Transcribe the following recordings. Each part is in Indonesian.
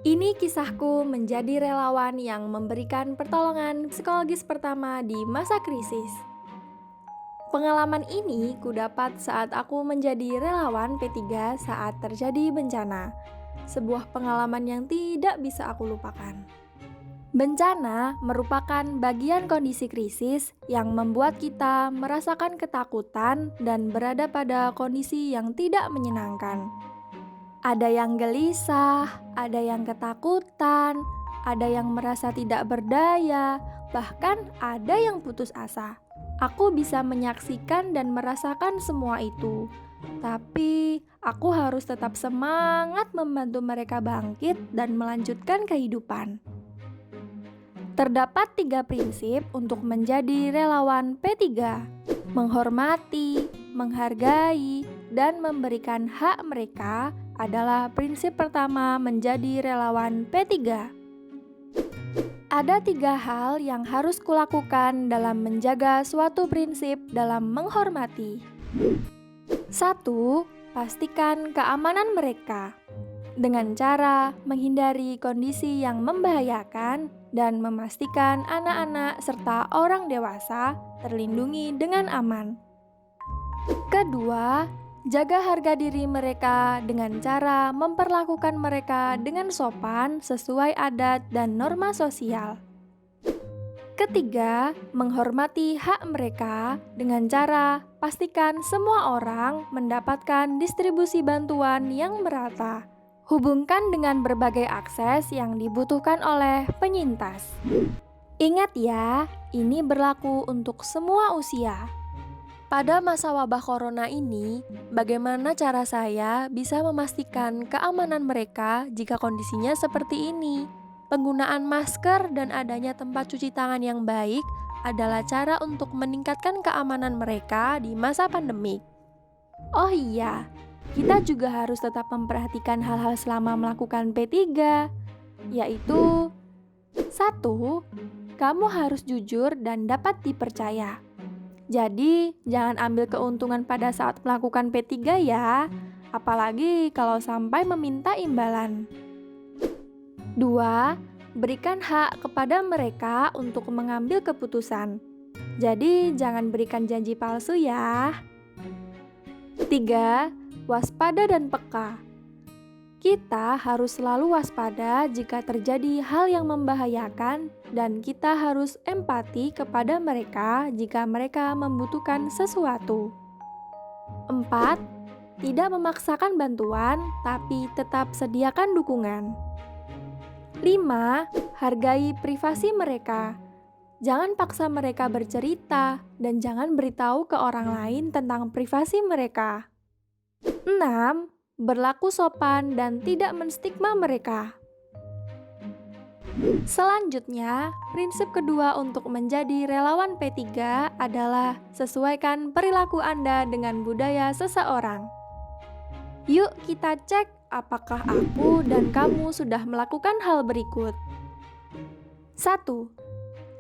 Ini kisahku menjadi relawan yang memberikan pertolongan psikologis pertama di masa krisis. Pengalaman ini kudapat saat aku menjadi relawan P3 saat terjadi bencana. Sebuah pengalaman yang tidak bisa aku lupakan. Bencana merupakan bagian kondisi krisis yang membuat kita merasakan ketakutan dan berada pada kondisi yang tidak menyenangkan. Ada yang gelisah, ada yang ketakutan, ada yang merasa tidak berdaya, bahkan ada yang putus asa. Aku bisa menyaksikan dan merasakan semua itu. Tapi aku harus tetap semangat membantu mereka bangkit dan melanjutkan kehidupan. Terdapat 3 prinsip untuk menjadi relawan P3: menghormati, menghargai, dan memberikan hak mereka adalah prinsip pertama menjadi relawan P3. Ada 3 hal yang harus kulakukan dalam menjaga suatu prinsip dalam menghormati. 1. Pastikan keamanan mereka dengan cara menghindari kondisi yang membahayakan dan memastikan anak-anak serta orang dewasa terlindungi dengan aman. Kedua, jaga harga diri mereka dengan cara memperlakukan mereka dengan sopan sesuai adat dan norma sosial. Ketiga, menghormati hak mereka dengan cara pastikan semua orang mendapatkan distribusi bantuan yang merata. Hubungkan dengan berbagai akses yang dibutuhkan oleh penyintas. Ingat ya, ini berlaku untuk semua usia. Pada masa wabah corona ini, bagaimana cara saya bisa memastikan keamanan mereka jika kondisinya seperti ini? Penggunaan masker dan adanya tempat cuci tangan yang baik adalah cara untuk meningkatkan keamanan mereka di masa pandemik. Oh iya, kita juga harus tetap memperhatikan hal-hal selama melakukan P3, yaitu 1. Kamu harus jujur dan dapat dipercaya. Jadi, jangan ambil keuntungan pada saat melakukan P3 ya, apalagi kalau sampai meminta imbalan. 2. Berikan hak kepada mereka untuk mengambil keputusan. Jadi, jangan berikan janji palsu ya. 3. Waspada dan peka. Kita harus selalu waspada jika terjadi hal yang membahayakan dan kita harus empati kepada mereka jika mereka membutuhkan sesuatu. 4. Tidak memaksakan bantuan, tapi tetap sediakan dukungan. 5. Hargai privasi mereka. Jangan paksa mereka bercerita dan jangan beritahu ke orang lain tentang privasi mereka. 6. Berlaku sopan dan tidak menstigma mereka. Selanjutnya, prinsip kedua untuk menjadi relawan P3 adalah sesuaikan perilaku Anda dengan budaya seseorang. Yuk kita cek apakah aku dan kamu sudah melakukan hal berikut. 1.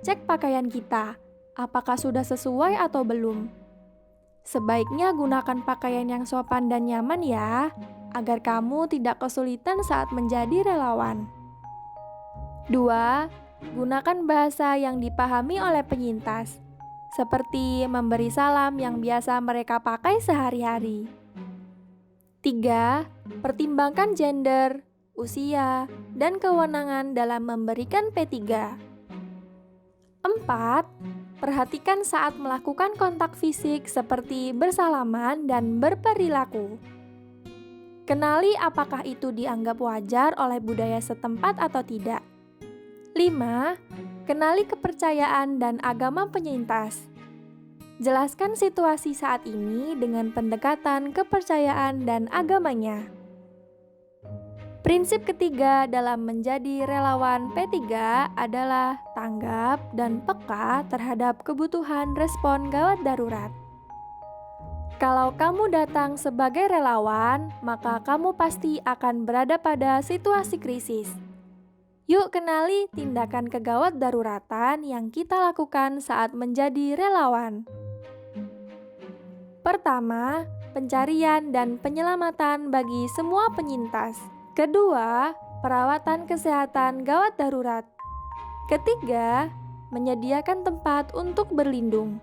Cek pakaian kita, apakah sudah sesuai atau belum. Sebaiknya gunakan pakaian yang sopan dan nyaman ya, agar kamu tidak kesulitan saat menjadi relawan. 2. Gunakan bahasa yang dipahami oleh penyintas, seperti memberi salam yang biasa mereka pakai sehari-hari. 3. Pertimbangkan gender, usia, dan kewenangan dalam memberikan P3. 4. Perhatikan saat melakukan kontak fisik seperti bersalaman dan berperilaku. Kenali apakah itu dianggap wajar oleh budaya setempat atau tidak. 5. Kenali kepercayaan dan agama penyintas. Jelaskan situasi saat ini dengan pendekatan kepercayaan dan agamanya. Prinsip ketiga dalam menjadi relawan P3 adalah tanggap dan peka terhadap kebutuhan respon gawat darurat. Kalau kamu datang sebagai relawan, maka kamu pasti akan berada pada situasi krisis. Yuk kenali tindakan kegawat daruratan yang kita lakukan saat menjadi relawan. Pertama, pencarian dan penyelamatan bagi semua penyintas. Kedua, perawatan kesehatan gawat darurat. Ketiga, menyediakan tempat untuk berlindung.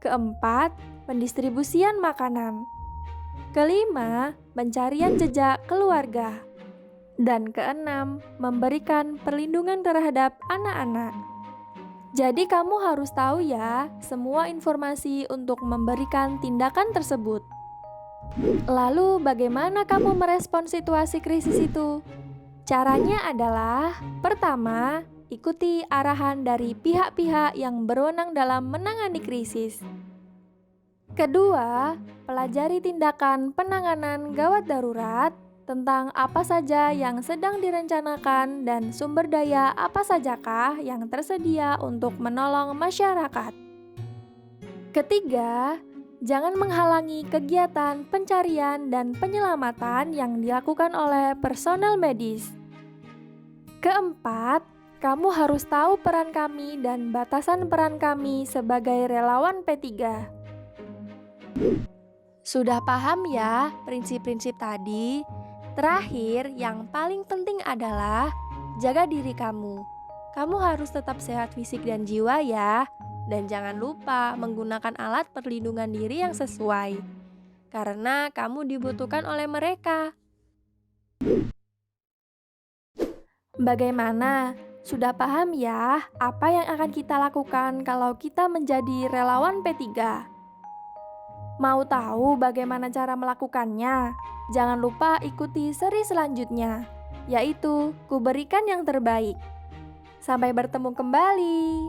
Keempat, pendistribusian makanan. Kelima, pencarian jejak keluarga. Dan keenam, memberikan perlindungan terhadap anak-anak. Jadi kamu harus tahu ya, semua informasi untuk memberikan tindakan tersebut. Lalu bagaimana kamu merespon situasi krisis itu? Caranya adalah, pertama, ikuti arahan dari pihak-pihak yang berwenang dalam menangani krisis. Kedua, pelajari tindakan penanganan gawat darurat tentang apa saja yang sedang direncanakan dan sumber daya apa sajakah yang tersedia untuk menolong masyarakat. Ketiga, jangan menghalangi kegiatan pencarian dan penyelamatan yang dilakukan oleh personel medis. Keempat, kamu harus tahu peran kami dan batasan peran kami sebagai relawan P3. Sudah paham ya prinsip-prinsip tadi? Terakhir, yang paling penting adalah jaga diri kamu. Kamu harus tetap sehat fisik dan jiwa ya. Dan jangan lupa menggunakan alat perlindungan diri yang sesuai. Karena kamu dibutuhkan oleh mereka. Bagaimana? Sudah paham ya apa yang akan kita lakukan kalau kita menjadi relawan P3? Mau tahu bagaimana cara melakukannya? Jangan lupa ikuti seri selanjutnya, yaitu Ku Berikan Yang Terbaik. Sampai bertemu kembali.